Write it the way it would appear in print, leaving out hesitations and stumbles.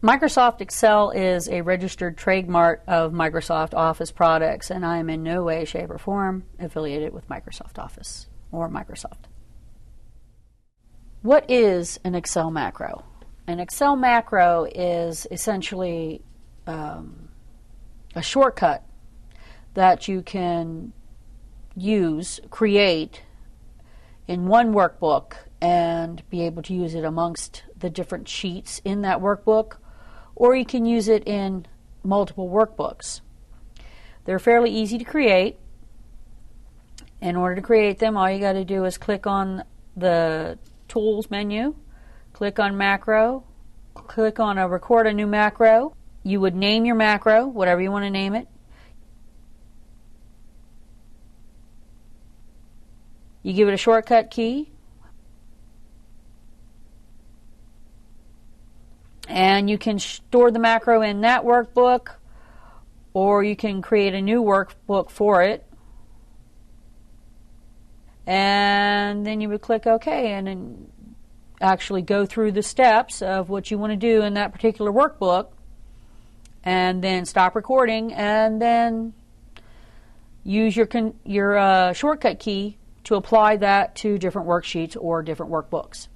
Microsoft Excel is a registered trademark of Microsoft Office products, and I am in no way, shape, or form affiliated with Microsoft Office or Microsoft. What is an Excel macro? An Excel macro is essentially a shortcut that you can create in one workbook and be able to use it amongst the different sheets in that workbook, or you can use it in multiple workbooks. They're fairly easy to create. In order to create them, all you got to do is click on the Tools menu, click on Macro, click on Record a new macro. You would name your macro, whatever you want to name it. You give it a shortcut key, and you can store the macro in that workbook, or you can create a new workbook for it. And then you would click OK and then actually go through the steps of what you want to do in that particular workbook, and then stop recording, and then use your shortcut key to apply that to different worksheets or different workbooks.